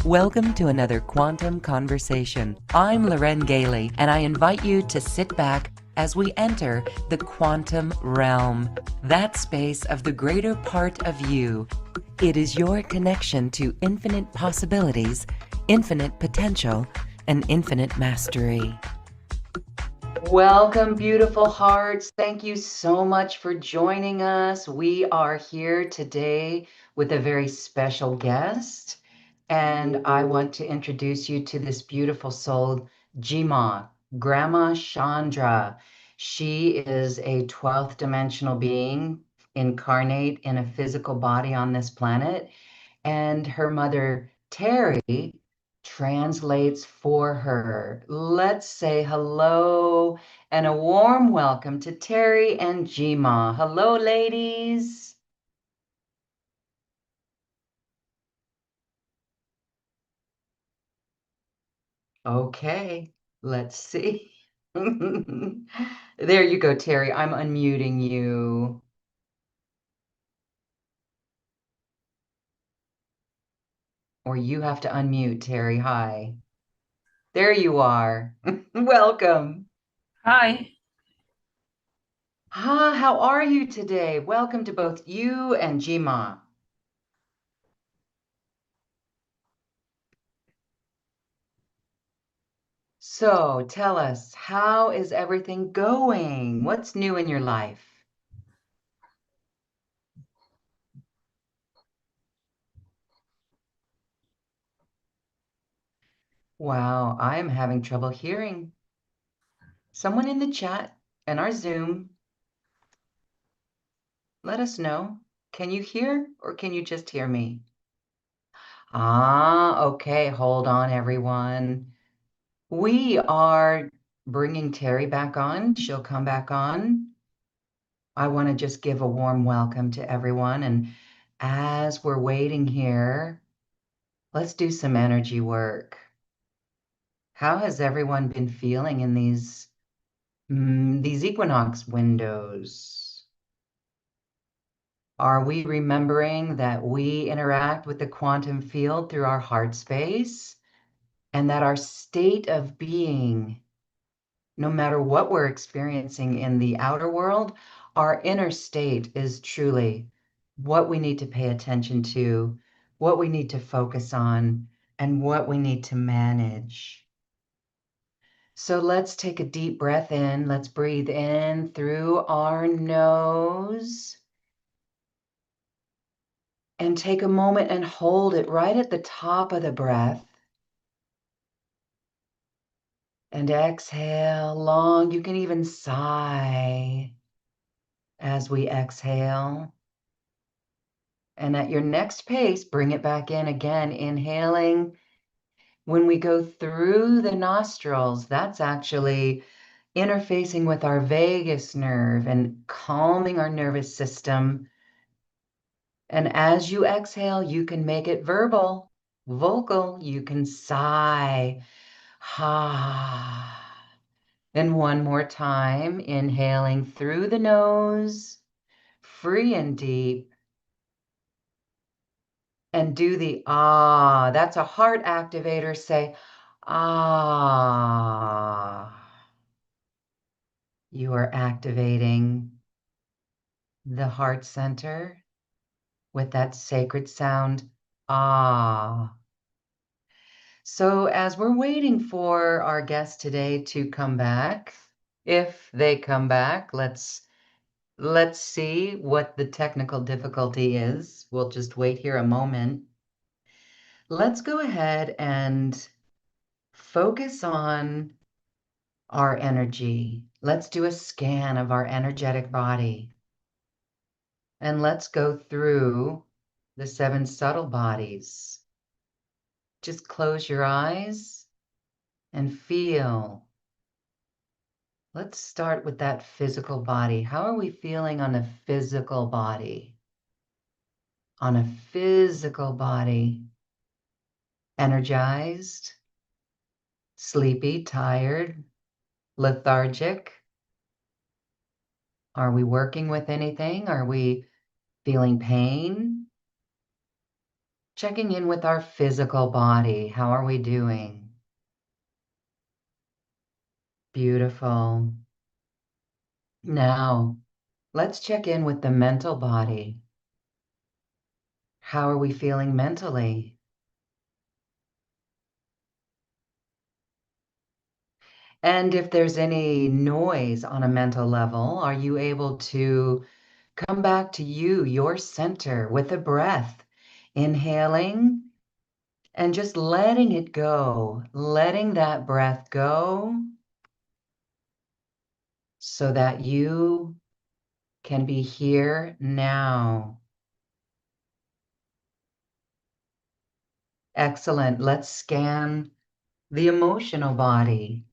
Welcome to another Quantum Conversation. I'm Loren Gailey, and I invite you to sit back as we enter the quantum realm, that space of the greater part of you. It is your connection to infinite possibilities, infinite potential, and infinite mastery. Welcome, beautiful hearts. Thank you so much for joining us. We are here today with a very special guest. And I want to introduce you to this beautiful soul, Jima, Grandma Chandra. She is a 12th dimensional being incarnate in a physical body on this planet. And her mother, Terry, translates for her. Let's say hello and a warm welcome to Terry and Jima. Hello, ladies. Okay, let's see. There you go, Terry. I'm unmuting you. Or you have to unmute, Terry. Hi. There you are. Welcome. Hi. How are you today? Welcome to both you and Jima. So tell us, how is everything going? What's new in your life? Wow, I'm having trouble hearing. Someone in the chat and our Zoom, let us know. Can you hear or can you just hear me? Okay, hold on, everyone. We are bringing Terry back on. She'll come back on. I want to just give a warm welcome to everyone. And as we're waiting here, let's do some energy work. How has everyone been feeling in these equinox windows? Are we remembering that we interact with the quantum field through our heart space and that our state of being, no matter what we're experiencing in the outer world, our inner state is truly what we need to pay attention to, what we need to focus on, and what we need to manage. So let's take a deep breath in. Let's breathe in through our nose. And take a moment and hold it right at the top of the breath. And exhale long. You can even sigh as we exhale. And at your next pace, bring it back in again, inhaling. When we go through the nostrils, that's actually interfacing with our vagus nerve and calming our nervous system. And as you exhale, you can make it verbal, vocal. You can sigh, ha. And one more time, inhaling through the nose, free and deep. And do the ah. That's a heart activator. Say ah. You are activating the heart center with that sacred sound, ah. So as we're waiting for our guest today to come back, if they come back, let's see what the technical difficulty is. We'll just wait here a moment. Let's go ahead and focus on our energy. Let's do a scan of our energetic body. And let's go through the 7 subtle bodies. Just close your eyes and feel. Let's start with that physical body. How are we feeling on a physical body? On a physical body. Energized, sleepy, tired, lethargic? Are we working with anything? Are we feeling pain? Checking in with our physical body. How are we doing? Beautiful. Now, let's check in with the mental body. How are we feeling mentally? And if there's any noise on a mental level, are you able to come back to you, your center, with a breath? Inhaling and just letting it go, letting that breath go so that you can be here now. Excellent. Let's scan the emotional body.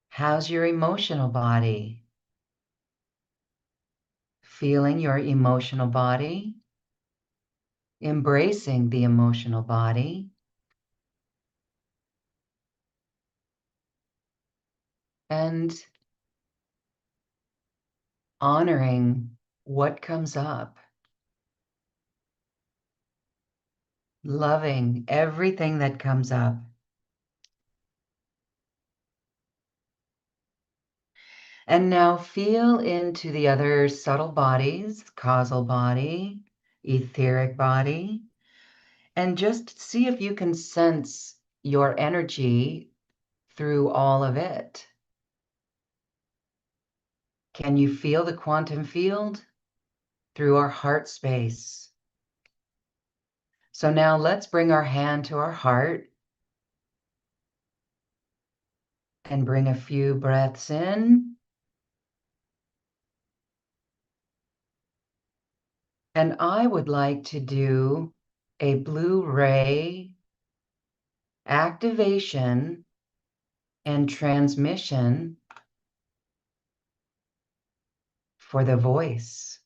How's your emotional body? Feeling your emotional body, embracing the emotional body, and honoring what comes up, loving everything that comes up. And now feel into the other subtle bodies, causal body, etheric body, and just see if you can sense your energy through all of it. Can you feel the quantum field through our heart space? So now let's bring our hand to our heart and bring a few breaths in. And I would like to do a blue ray activation and transmission for the voice,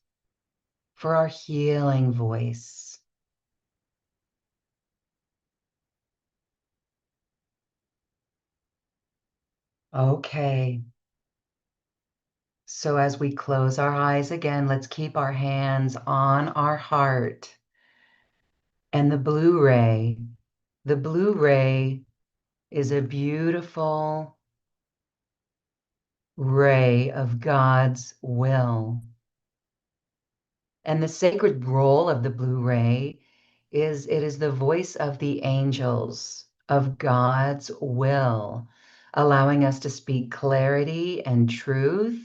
for our healing voice. Okay. So as we close our eyes again, let's keep our hands on our heart. And the blue ray is a beautiful ray of God's will. And the sacred role of the blue ray is it is the voice of the angels, of God's will, allowing us to speak clarity and truth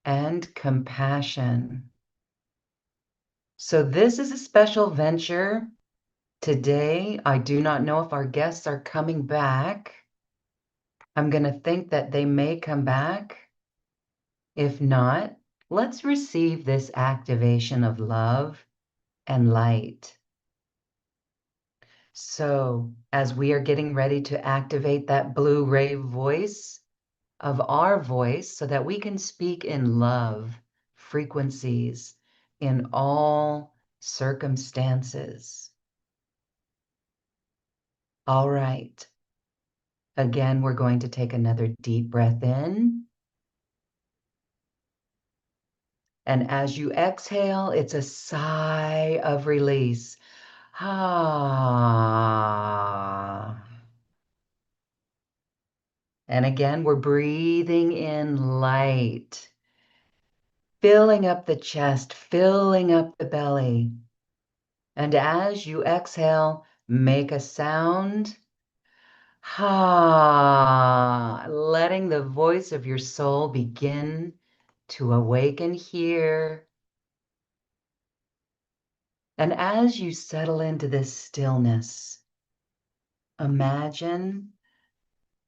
and compassion. So this is a special venture. Today, I do not know if our guests are coming back. I'm going to think that they may come back. If not, let's receive this activation of love and light. So, as we are getting ready to activate that blue ray voice of our voice so that we can speak in love frequencies in all circumstances. All right. Again, we're going to take another deep breath in. And as you exhale, it's a sigh of release. Ah. And again, we're breathing in light, filling up the chest, filling up the belly. And as you exhale, make a sound. Ha, letting the voice of your soul begin to awaken here. And as you settle into this stillness, imagine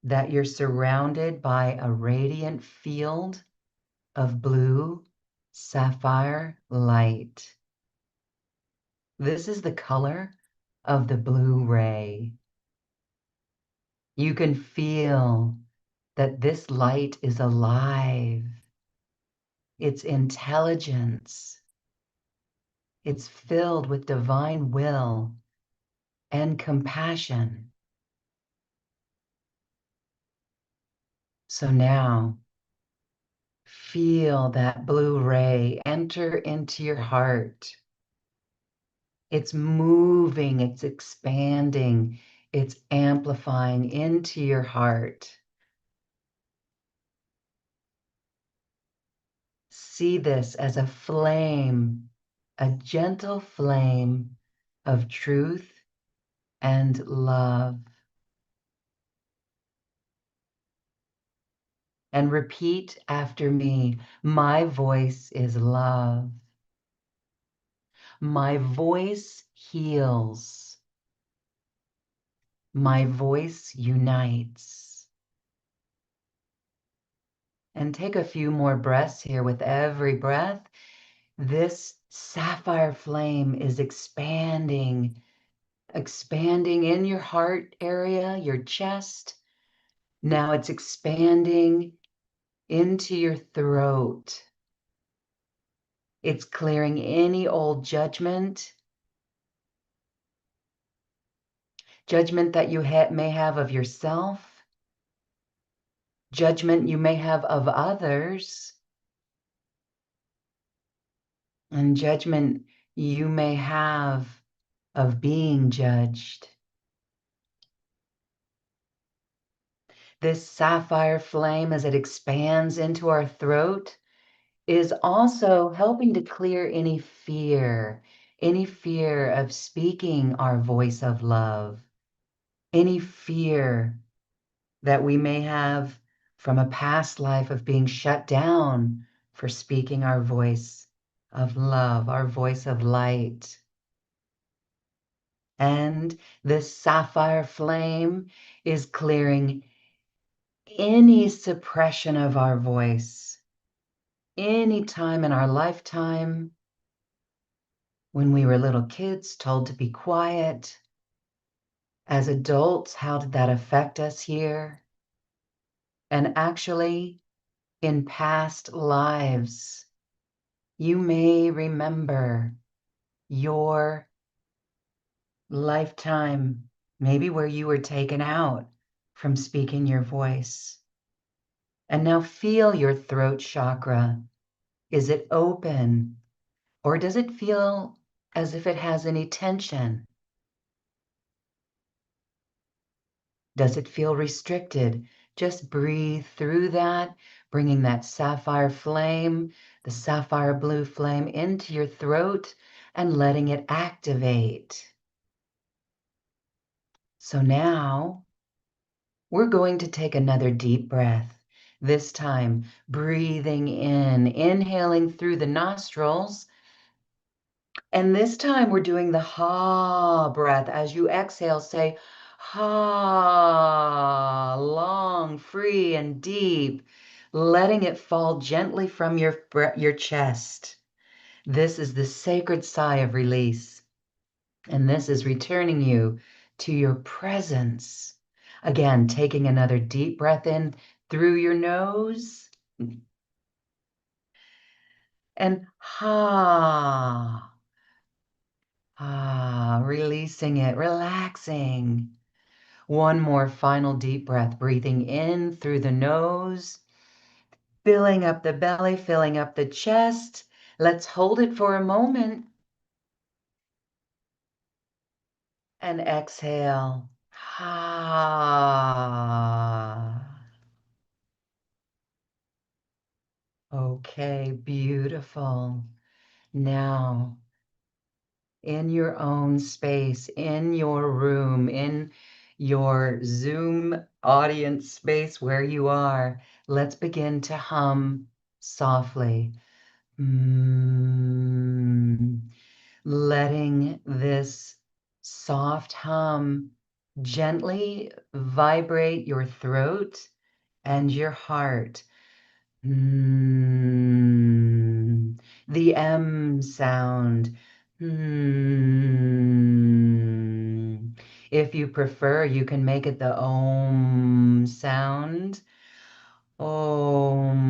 that you're surrounded by a radiant field of blue sapphire light. This is the color of the blue ray. You can feel that this light is alive. It's intelligence. It's filled with divine will and compassion. So now, feel that blue ray enter into your heart. It's moving, it's expanding, it's amplifying into your heart. See this as a flame, a gentle flame of truth and love. And repeat after me. My voice is love. My voice heals. My voice unites. And take a few more breaths here. With every breath, this sapphire flame is expanding, expanding in your heart area, your chest. Now it's expanding into your throat. It's clearing any old judgment that you may have of yourself, judgment you may have of others, and judgment you may have of being judged. This sapphire flame, as it expands into our throat, is also helping to clear any fear of speaking our voice of love, any fear that we may have from a past life of being shut down for speaking our voice of love, our voice of light. And this sapphire flame is clearing any suppression of our voice, any time in our lifetime when we were little kids told to be quiet. As adults, how did that affect us here? And actually, in past lives, you may remember your lifetime, maybe where you were taken out from speaking your voice. And now feel your throat chakra. Is it open, or does it feel as if it has any tension? Does it feel restricted? Just breathe through that, bringing that sapphire flame, the sapphire blue flame into your throat and letting it activate. So now we're going to take another deep breath. This time, breathing in, inhaling through the nostrils. And this time we're doing the ha breath. As you exhale, say ha, long, free, and deep, letting it fall gently from your chest. This is the sacred sigh of release. And this is returning you to your presence. Again, taking another deep breath in through your nose. And ha. Ah, releasing it, relaxing. One more final deep breath, breathing in through the nose, filling up the belly, filling up the chest. Let's hold it for a moment. And exhale. Ah. Okay, beautiful. Now, in your own space, in your room, in your Zoom audience space where you are, let's begin to hum softly. Mm, letting this soft hum gently vibrate your throat and your heart. The M sound. If you prefer, you can make it the Om sound. Om.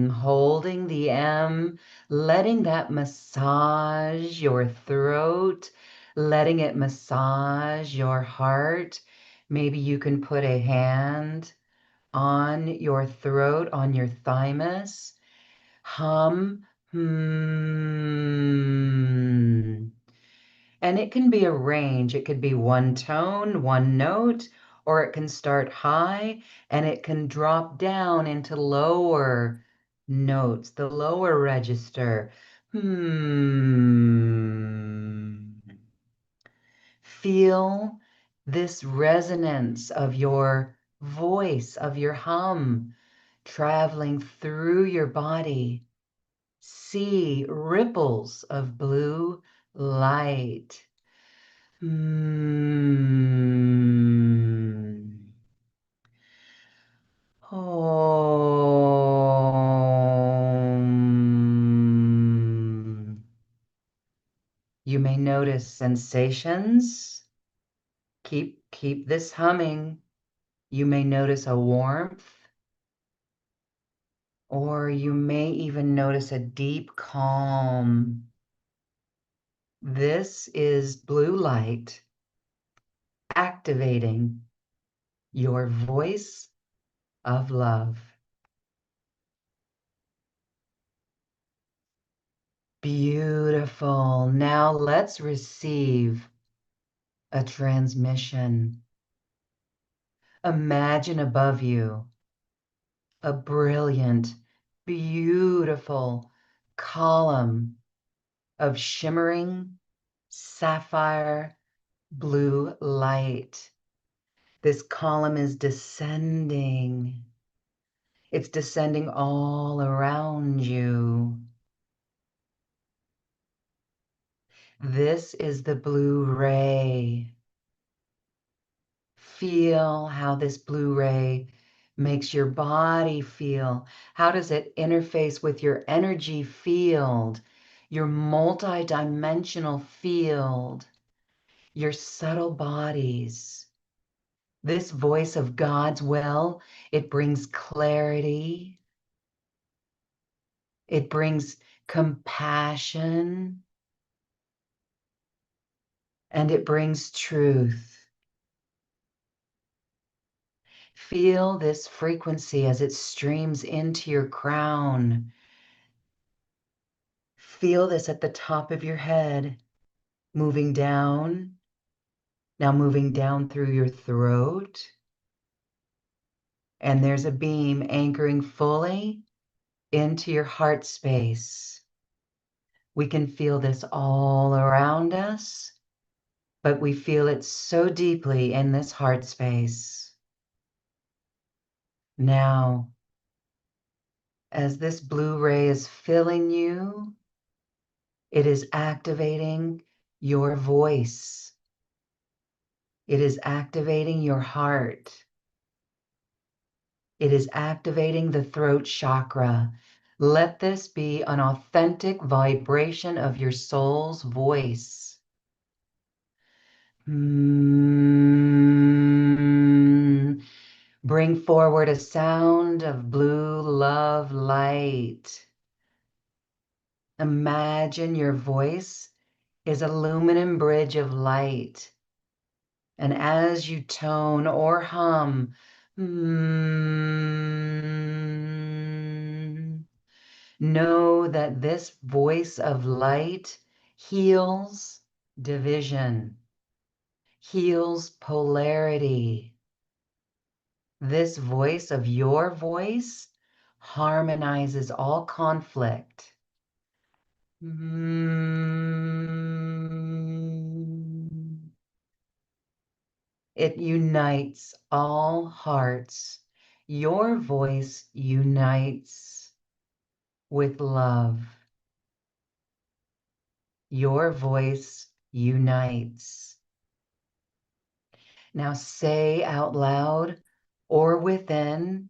Holding the M, letting that massage your throat, letting it massage your heart. Maybe you can put a hand on your throat, on your thymus. Hum. Hmm. And it can be a range. It could be one tone, one note, or it can start high and it can drop down into lower notes, the lower register. Hmm. Feel this resonance of your voice, of your hum, traveling through your body. See ripples of blue light. Mm. Om. You may notice sensations. Keep this humming. You may notice a warmth, or you may even notice a deep calm. This is blue light activating your voice of love. Beautiful. Now let's receive a transmission. Imagine above you a brilliant, beautiful column of shimmering sapphire blue light. This column is descending. It's descending all around you. This is the blue ray. Feel how this blue ray makes your body feel. How does it interface with your energy field, your multi-dimensional field, your subtle bodies? This voice of God's will, it brings clarity. It brings compassion, and it brings truth. Feel this frequency as it streams into your crown. Feel this at the top of your head, moving down, now moving down through your throat. And there's a beam anchoring fully into your heart space. We can feel this all around us, but we feel it so deeply in this heart space. Now, as this blue ray is filling you, it is activating your voice. It is activating your heart. It is activating the throat chakra. Let this be an authentic vibration of your soul's voice. Mm. Bring forward a sound of blue love light. Imagine your voice is a luminous bridge of light. And as you tone or hum, know that this voice of light heals division, heals polarity. This voice of your voice harmonizes all conflict. It unites all hearts. Your voice unites with love. Your voice unites. Now say out loud or within,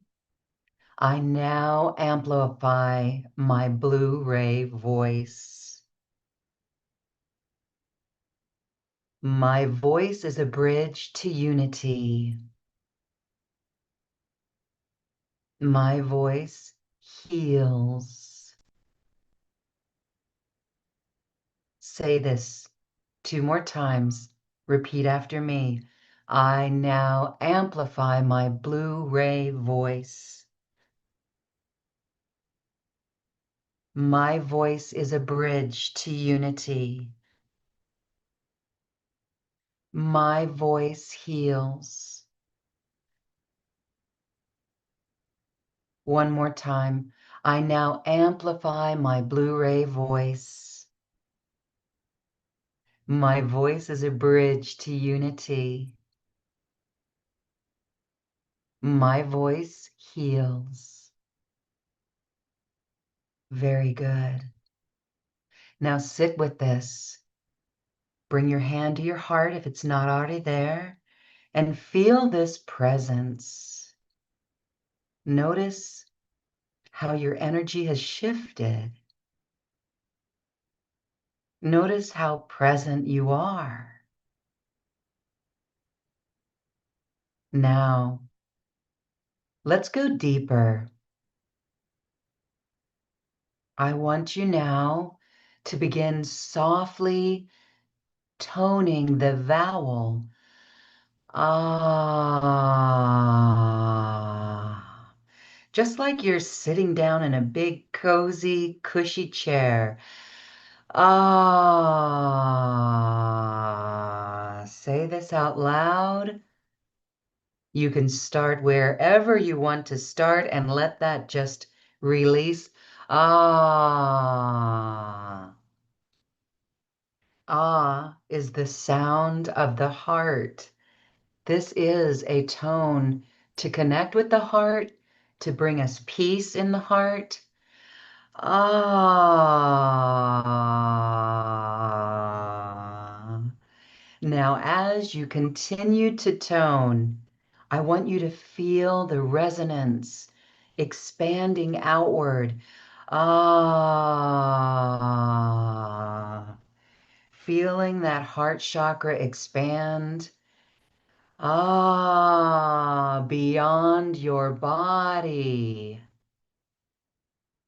I now amplify my blue ray voice. My voice is a bridge to unity. My voice heals. Say this 2 more times. Repeat after me. I now amplify my blue ray voice. My voice is a bridge to unity. My voice heals. One more time. I now amplify my Blu-ray voice. My voice is a bridge to unity. My voice heals. Very good. Now sit with this. Bring your hand to your heart if it's not already there, and feel this presence. Notice how your energy has shifted. Notice how present you are. Now, let's go deeper. I want you now to begin softly toning the vowel ah. Just like you're sitting down in a big, cozy, cushy chair. Ah. Say this out loud. You can start wherever you want to start and let that just release. Ah. Ah is the sound of the heart. This is a tone to connect with the heart, to bring us peace in the heart. Ah. Now, as you continue to tone, I want you to feel the resonance expanding outward. Ah. Feeling that heart chakra expand. Ah, beyond your body.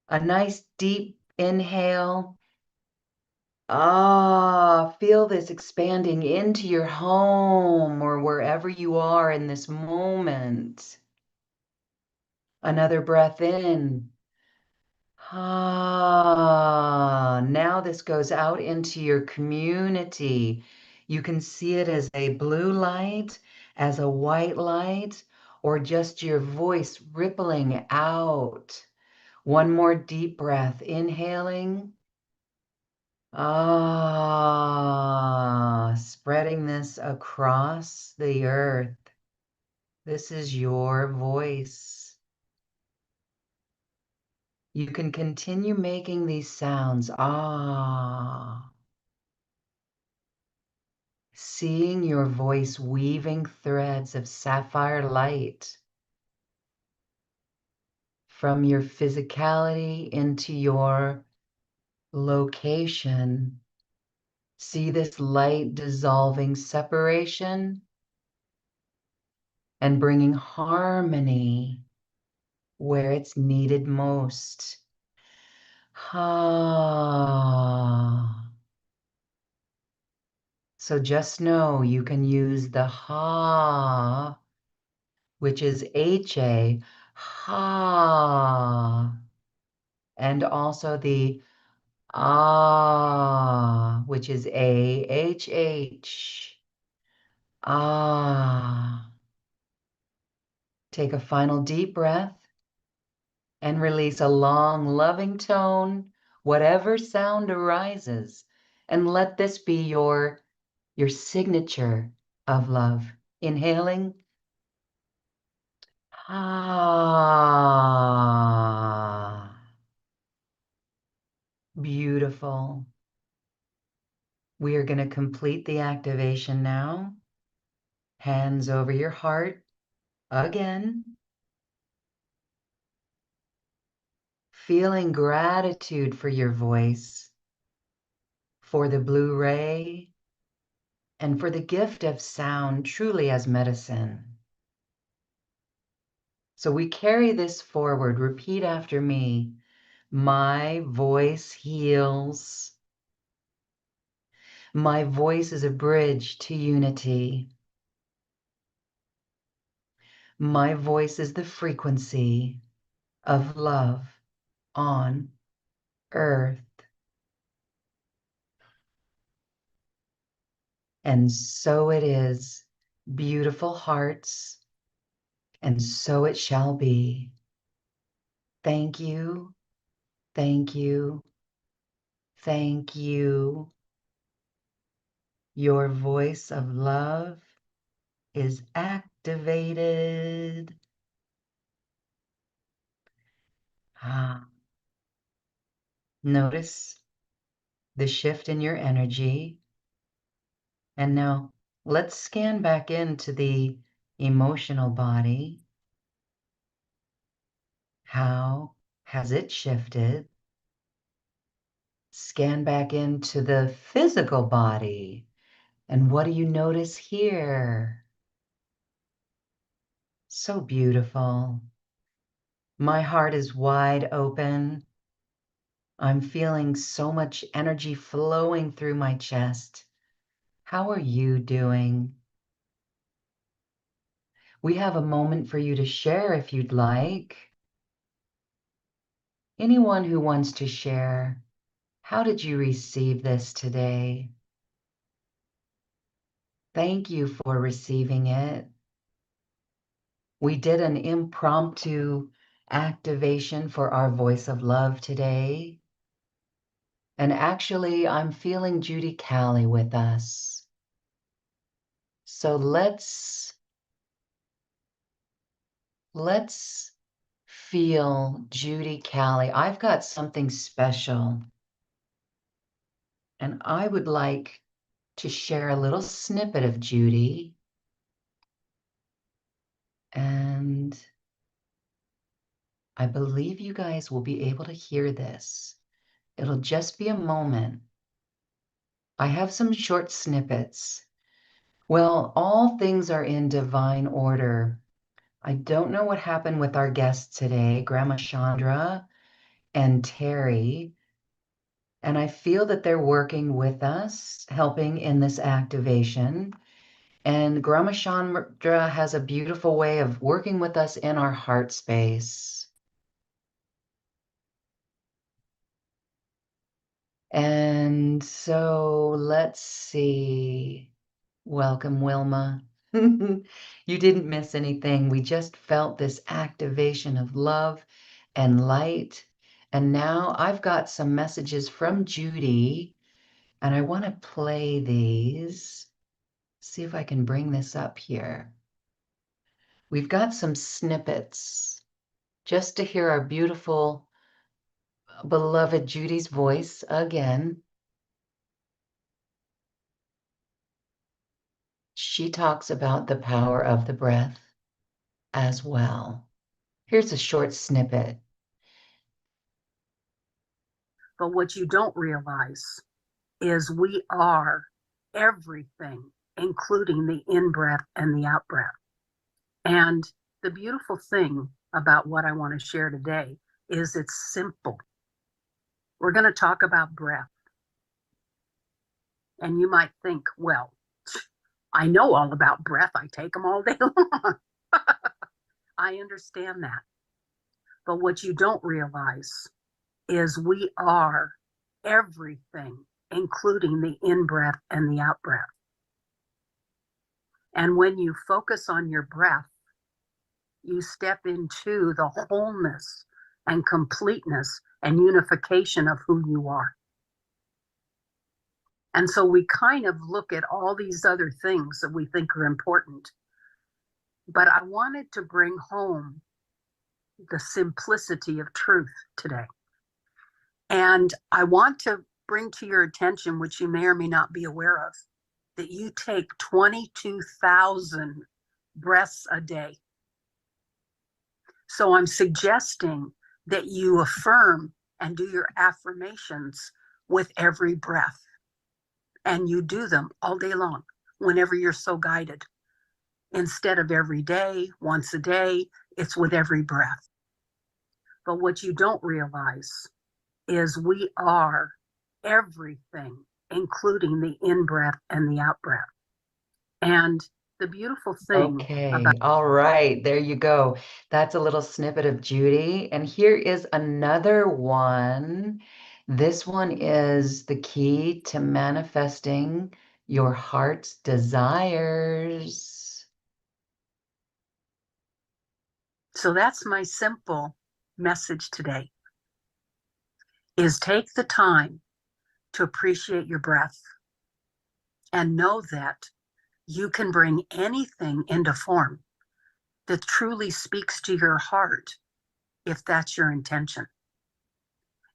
A nice deep inhale. Ah, feel this expanding into your home or wherever you are in this moment. Another breath in. Ah, now this goes out into your community. You can see it as a blue light, as a white light, or just your voice rippling out. One more deep breath, inhaling. Ah, spreading this across the earth. This is your voice. You can continue making these sounds. Ah. Seeing your voice weaving threads of sapphire light from your physicality into your location. See this light dissolving separation and bringing harmony where it's needed most. Ha. So just know you can use the ha, which is HA, ha, and also the ah, which is AHH, ah. Take a final deep breath and release a long, loving tone, whatever sound arises, and let this be your signature of love. Inhaling. Ah. Beautiful. We are going to complete the activation now. Hands over your heart again. Feeling gratitude for your voice, for the Blu-ray, and for the gift of sound truly as medicine. So we carry this forward. Repeat after me. My voice heals. My voice is a bridge to unity. My voice is the frequency of love on earth. And so it is, beautiful hearts, and so it shall be. Thank you, thank you, thank you. Your voice of love is activated. Ah, notice the shift in your energy. And now let's scan back into the emotional body. How has it shifted? Scan back into the physical body. And what do you notice here? So beautiful. My heart is wide open. I'm feeling so much energy flowing through my chest. How are you doing? We have a moment for you to share if you'd like. Anyone who wants to share, how did you receive this today? Thank you for receiving it. We did an impromptu activation for our voice of love today. And actually, I'm feeling Judy Callie with us. So let's feel Judy Callie. I've got something special. And I would like to share a little snippet of Judy. And I believe you guys will be able to hear this. It'll just be a moment. I have some short snippets. Well, all things are in divine order. I don't know what happened with our guests today, Grandma Chandra and Terry, and I feel that they're working with us, helping in this activation. And Grandma Chandra has a beautiful way of working with us in our heart space. And so let's see. Welcome, Wilma. You didn't miss anything. We just felt this activation of love and light. And now I've got some messages from Judy, and I want to play these. See if I can bring this up here. We've got some snippets just to hear our beautiful, beloved Judy's voice again. She talks about the power of the breath as well. Here's a short snippet. But what you don't realize is we are everything, including the in-breath and the out-breath. And the beautiful thing about what I want to share today is it's simple. We're going to talk about breath. And you might think, well, I know all about breath. I take them all day long. I understand that. But what you don't realize is we are everything, including the in-breath and the out-breath. And when you focus on your breath, you step into the wholeness and completeness and unification of who you are. And so we kind of look at all these other things that we think are important. But I wanted to bring home the simplicity of truth today. And I want to bring to your attention, which you may or may not be aware of, that you take 22,000 breaths a day. So I'm suggesting that you affirm and do your affirmations with every breath. And you do them all day long, whenever you're so guided. Instead of every day, once a day, it's with every breath. But what you don't realize is we are everything, including the in-breath and the out-breath. And the beautiful thing Okay, all right, there you go. That's a little snippet of Judy. And here is another one This one is the key to manifesting your heart's desires. So that's my simple message today, is take the time to appreciate your breath and know that you can bring anything into form that truly speaks to your heart if that's your intention.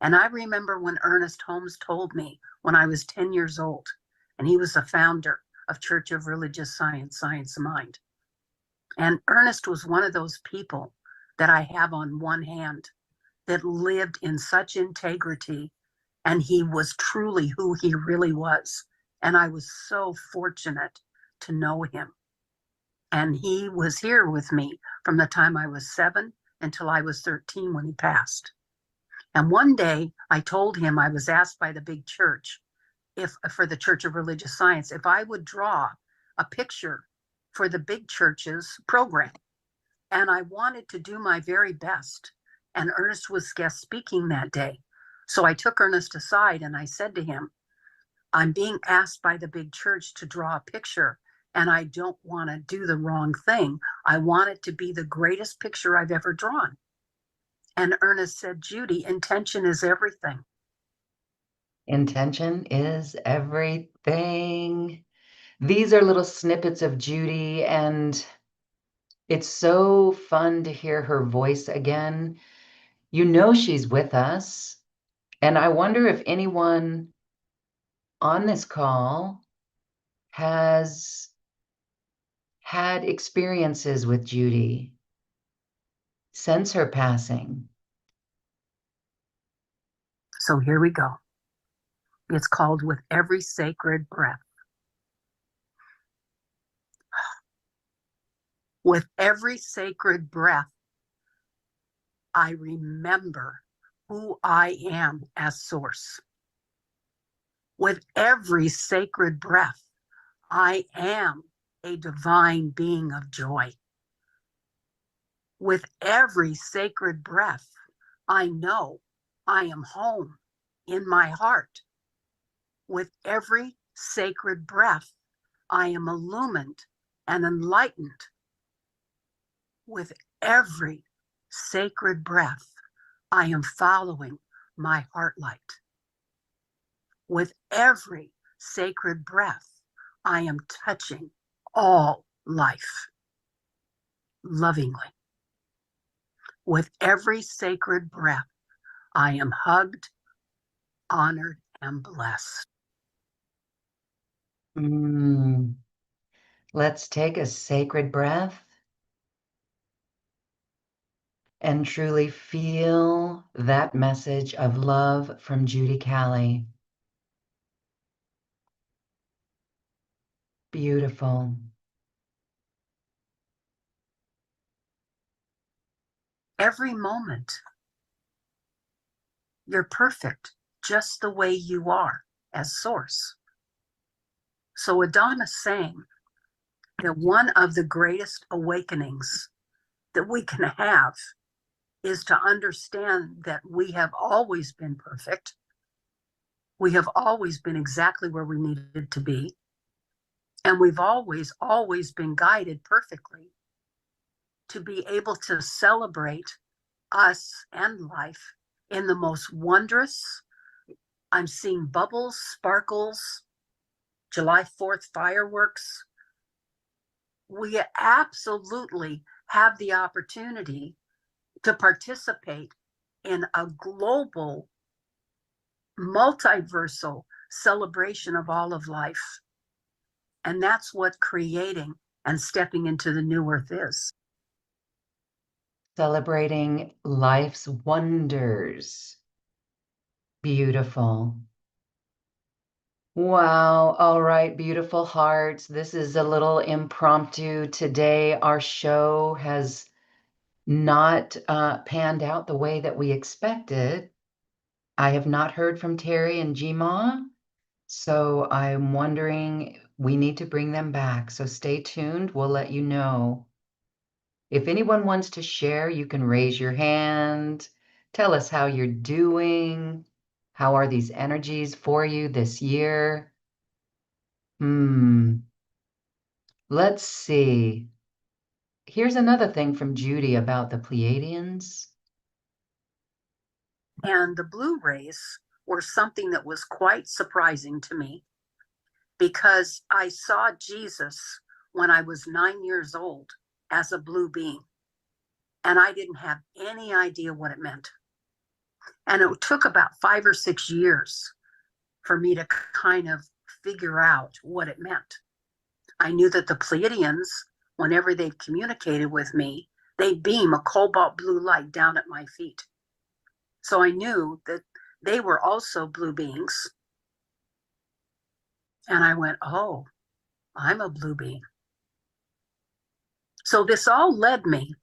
And I remember when Ernest Holmes told me when I was 10 years old, and he was the founder of Church of Religious Science, Science of Mind. And Ernest was one of those people that I have on one hand that lived in such integrity, and he was truly who he really was. And I was so fortunate to know him. And he was here with me from the time I was 7 until I was 13 when he passed. And one day I told him, I was asked by the big church, if for the Church of Religious Science, if I would draw a picture for the big church's program. And I wanted to do my very best. And Ernest was guest speaking that day. So I took Ernest aside and I said to him, I'm being asked by the big church to draw a picture, and I don't want to do the wrong thing. I want it to be the greatest picture I've ever drawn. And Ernest said, Judy, intention is everything. Intention is everything. These are little snippets of Judy, and it's so fun to hear her voice again. You know she's with us. And I wonder if anyone on this call has had experiences with Judy since her passing. So here we go. It's called With Every Sacred Breath. With every sacred breath, I remember who I am as source. With every sacred breath, I am a divine being of joy. With every sacred breath, I know I am home in my heart. With every sacred breath, I am illumined and enlightened. With every sacred breath, I am following my heart light. With every sacred breath, I am touching all life lovingly. With every sacred breath, I am hugged, honored, and blessed. Let's take a sacred breath and truly feel that message of love from Judy Callie. Beautiful. Every moment, you're perfect just the way you are as source. So Adonna's saying that one of the greatest awakenings that we can have is to understand that we have always been perfect. We have always been exactly where we needed to be. And we've always been guided perfectly to be able to celebrate us and life in the most wondrous. I'm seeing bubbles, sparkles, July 4th fireworks. We absolutely have the opportunity to participate in a global, multiversal celebration of all of life. And that's what creating and stepping into the new earth is. Celebrating life's wonders. Beautiful. Wow. All right, beautiful hearts. This is a little impromptu today. Our show has not panned out the way that we expected. I have not heard from Terry and Gma, so I'm wondering we need to bring them back. So stay tuned. We'll let you know. If anyone wants to share, you can raise your hand. Tell us how you're doing. How are these energies for you this year? Let's see. Here's another thing from Judy about the Pleiadians. And the blue rays were something that was quite surprising to me because I saw Jesus when I was 9 years old as a blue being, and I didn't have any idea what it meant. And it took about 5 or 6 years for me to kind of figure out what it meant. I knew that the Pleiadians, whenever they communicated with me, they beam a cobalt blue light down at my feet. So I knew that they were also blue beings. And I went, oh, I'm a blue being. So this all led me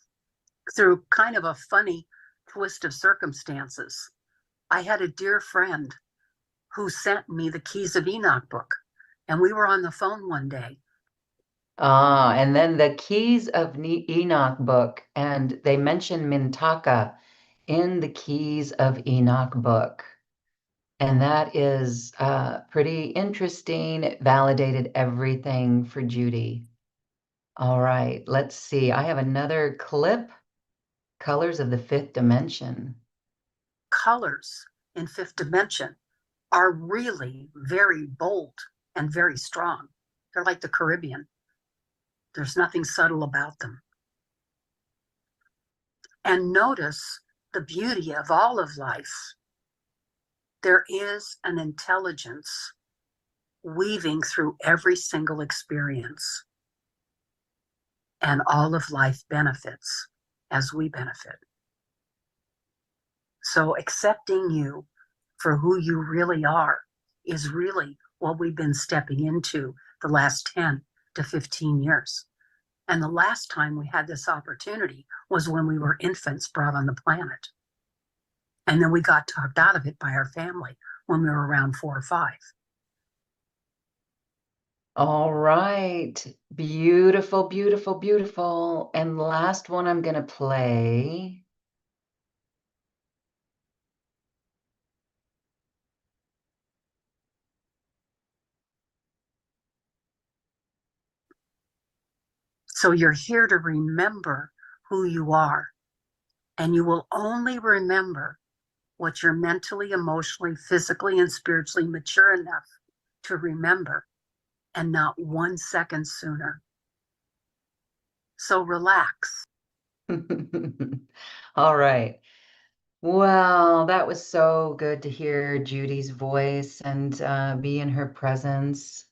through kind of a funny twist of circumstances. I had a dear friend who sent me the Keys of Enoch book, and we were on the phone one day. And then the Keys of Enoch book, and they mention Mintaka in the Keys of Enoch book. And that is pretty interesting. It validated everything for Judy. All right, let's see. I have another clip, Colors of the Fifth Dimension. Colors in fifth dimension are really very bold and very strong. They're like the Caribbean. There's nothing subtle about them. And notice the beauty of all of life. There is an intelligence weaving through every single experience, and all of life benefits as we benefit. So accepting you for who you really are is really what we've been stepping into the last 10 to 15 years. And the last time we had this opportunity was when we were infants brought on the planet. And then we got talked out of it by our family when we were around 4 or 5. All right. Beautiful, beautiful, beautiful. And last one I'm going to play. So you're here to remember who you are. And you will only remember what you're mentally, emotionally, physically, and spiritually mature enough to remember, and not 1 second sooner. So relax. All right. Well, that was so good to hear Judy's voice and be in her presence.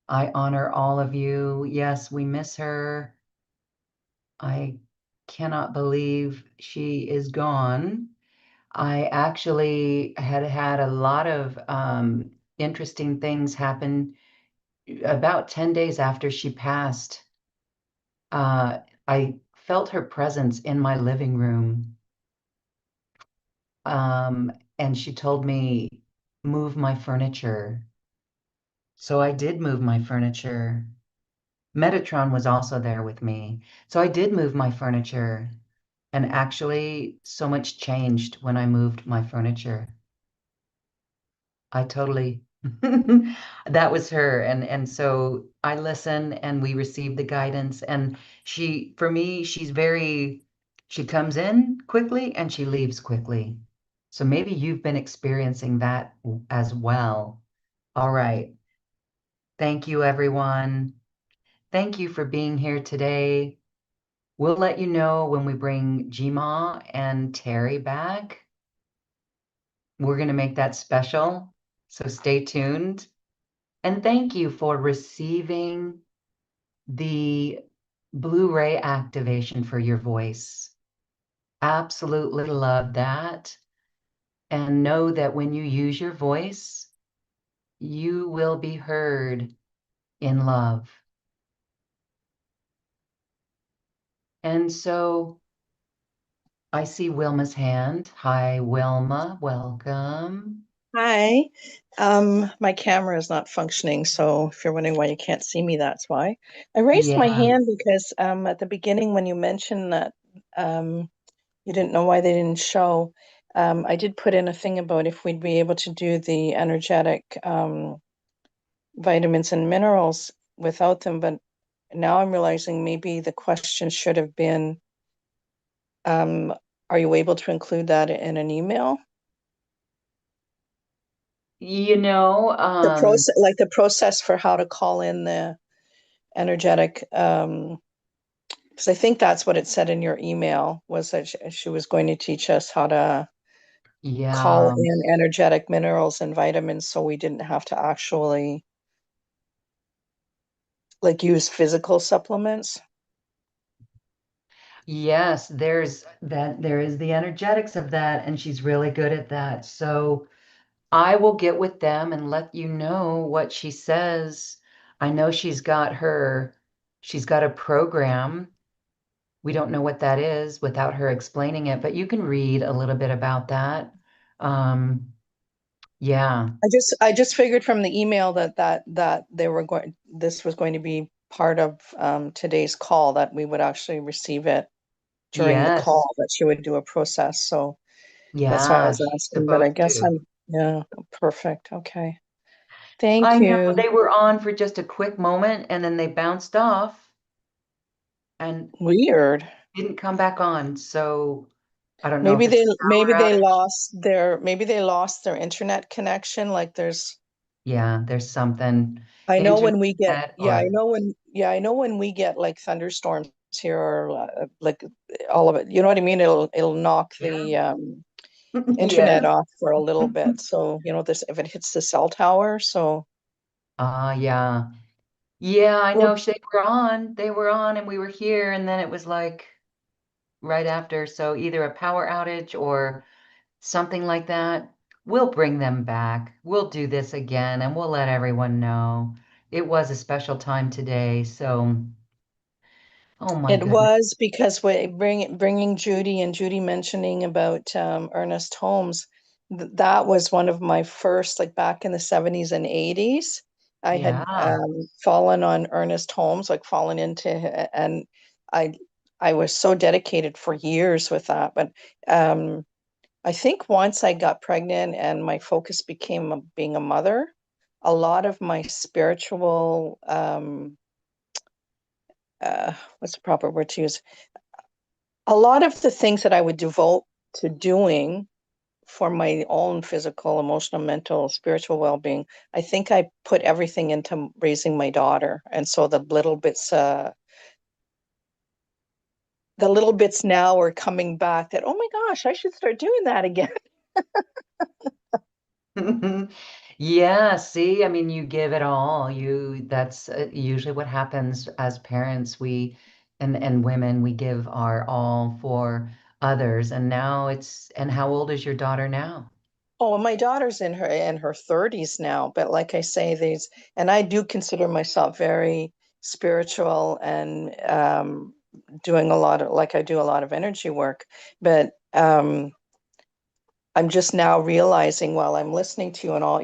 I honor all of you. Yes, we miss her. I cannot believe she is gone. I actually had a lot of interesting things happen about 10 days after she passed. I felt her presence in my living room. And she told me, move my furniture. So I did move my furniture. Metatron was also there with me. So I did move my furniture. And actually, so much changed when I moved my furniture. I totally, that was her. And so I listen and we receive the guidance. And for me, she comes in quickly and she leaves quickly. So maybe you've been experiencing that as well. All right. Thank you, everyone. Thank you for being here today. We'll let you know when we bring Jima and Terry back. We're going to make that special. So stay tuned. And thank you for receiving the Blu-ray activation for your voice. Absolutely love that. And know that when you use your voice, you will be heard in love. And so I see Wilma's hand. Hi, Wilma. Welcome. Hi. My camera is not functioning, so if you're wondering why you can't see me, that's why. I raised my Yeah. hand because at the beginning when you mentioned that you didn't know why they didn't show, I did put in a thing about if we'd be able to do the energetic vitamins and minerals without them, but now I'm realizing maybe the question should have been, are you able to include that in an email? You know, The process, like the process for how to call in the energetic, because I think that's what it said in your email, was that she was going to teach us how to call yeah. in energetic minerals and vitamins so we didn't have to actually like use physical supplements. Yes, there is the energetics of that, and she's really good at that. So I will get with them and let you know what she says. I know she's got a program. We don't know what that is without her explaining it, but you can read a little bit about that. Um, yeah. I just figured from the email that they were going this was going to be part of today's call, that we would actually receive it during the call, Yes. that she would do a process. So that's why I Yeah, was she's asking, but I supposed guess to. yeah, perfect. Okay. Thank I know you. they were on for just a quick moment and then they bounced off and Weird. didn't come back on. So I don't know if Maybe it's they a maybe power they outage. lost their internet connection. Like there's Yeah, there's something I know when we get internet or I know when we get like thunderstorms here, or like all of it, you know what I mean? It'll knock yeah. the internet Yes. off for a little bit. So, this if it hits the cell tower, so Yeah. Yeah, I know well, they were on and we were here and then it was like right after. So either a power outage or something like that. We'll bring them back. We'll do this again and we'll let everyone know. It was a special time today. So, oh my it goodness. was because bringing Judy, and Judy mentioning about Ernest Holmes, that was one of my first, like back in the 70s and 80s. I had Yeah. fallen on Ernest Holmes, like fallen into, and I I was so dedicated for years with that. But um, I think once I got pregnant and my focus became being a mother, a lot of my spiritual, what's the proper word to use? A lot of the things that I would devote to doing for my own physical, emotional, mental, spiritual well-being, I think I put everything into raising my daughter. And so the little bits now are coming back, that, oh my gosh, I should start doing that again. Yeah, see, I mean, you give it all. That's usually what happens as parents. And women, we give our all for others. And how old is your daughter now? Oh, and my daughter's in her 30s now, but like I say, and I do consider myself very spiritual, and doing a lot of, like, I do a lot of energy work, but I'm just now realizing while I'm listening to you and all,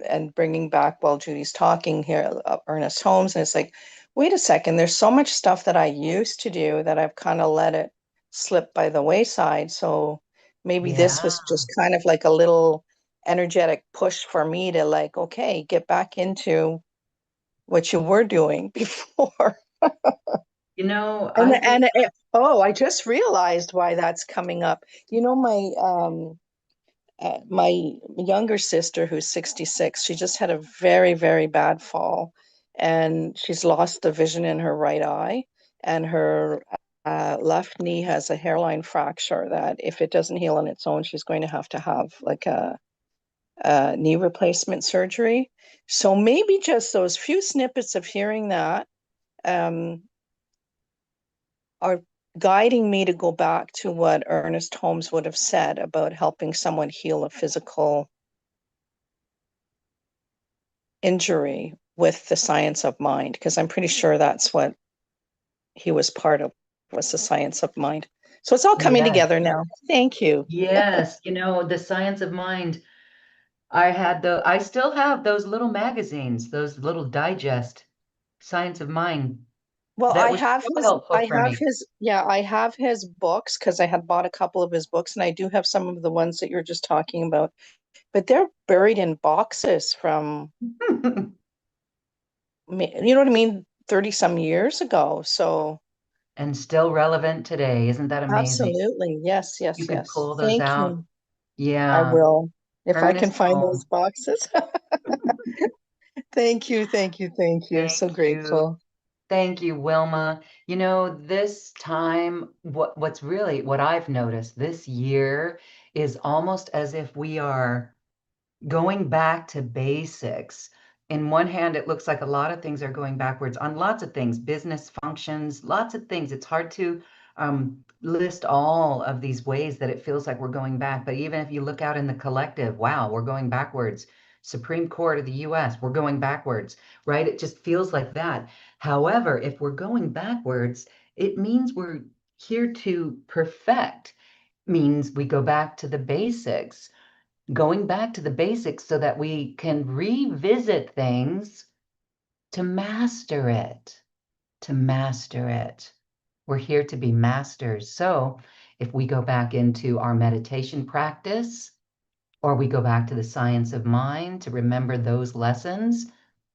and bringing back while Judy's talking here, Ernest Holmes, and it's like, wait a second, there's so much stuff that I used to do that I've kind of let it slip by the wayside. So maybe this Yeah. was just kind of like a little energetic push for me to, like, okay, get back into what you were doing before. And I think, oh, I just realized why that's coming up. My younger sister, who's 66, she just had a very, very bad fall, and she's lost the vision in her right eye, and her left knee has a hairline fracture that, if it doesn't heal on its own, she's going to have like a knee replacement surgery. So maybe just those few snippets of hearing that um, are guiding me to go back to what Ernest Holmes would have said about helping someone heal a physical injury with the science of mind, because I'm pretty sure that's what he was part of, was the science of mind. So it's all coming yes, together now. Thank you. yes, the science of mind. I still have those little magazines, those little digest, Science of Mind. Well, That was so helpful for me. I have his books because I had bought a couple of his books, and I do have some of the ones that you're just talking about, but they're buried in boxes from, you know what I mean, 30 some years ago. So And still relevant today. Isn't that amazing? absolutely. Yes, You yes, could yes. pull those Thank out. you. I Yeah. will. If I can Ernest find those Holmes. boxes. Thank you, thank you, thank you. Thank So you. grateful. Thank you, Wilma. You know, this time, what's really what I've noticed this year is almost as if we are going back to basics. In one hand, it looks like a lot of things are going backwards on lots of things, business functions, lots of things. It's hard to list all of these ways that it feels like we're going back. But even if you look out in the collective, wow, we're going backwards. Supreme Court of the US, we're going backwards, right? It just feels like that. However, if we're going backwards, it means we're here to perfect, means we go back to the basics, going back to the basics so that we can revisit things to master it, to master it. We're here to be masters. So if we go back into our meditation practice, or we go back to the science of mind to remember those lessons,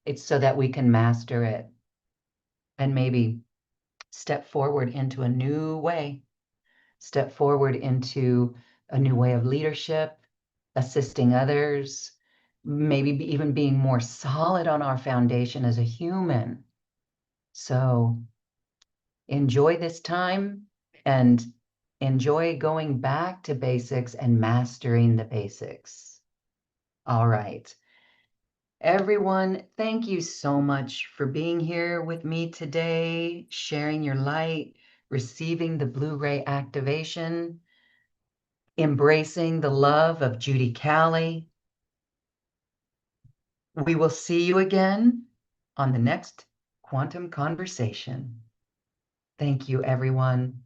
it's so that we can master it and maybe step forward into a new way, step forward into a new way of leadership, assisting others, maybe even being more solid on our foundation as a human. So enjoy this time and enjoy going back to basics and mastering the basics. All right. Everyone, thank you so much for being here with me today, sharing your light, receiving the Blu-ray activation, embracing the love of Judy Callie. We will see you again on the next Quantum Conversation. Thank you, everyone.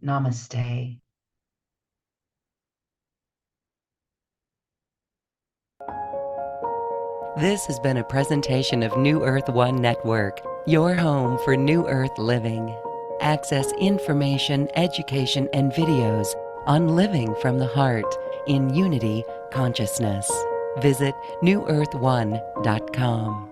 Namaste. This has been a presentation of New Earth One Network, your home for New Earth living. Access information, education, and videos on living from the heart in unity consciousness. Visit newearth1.com.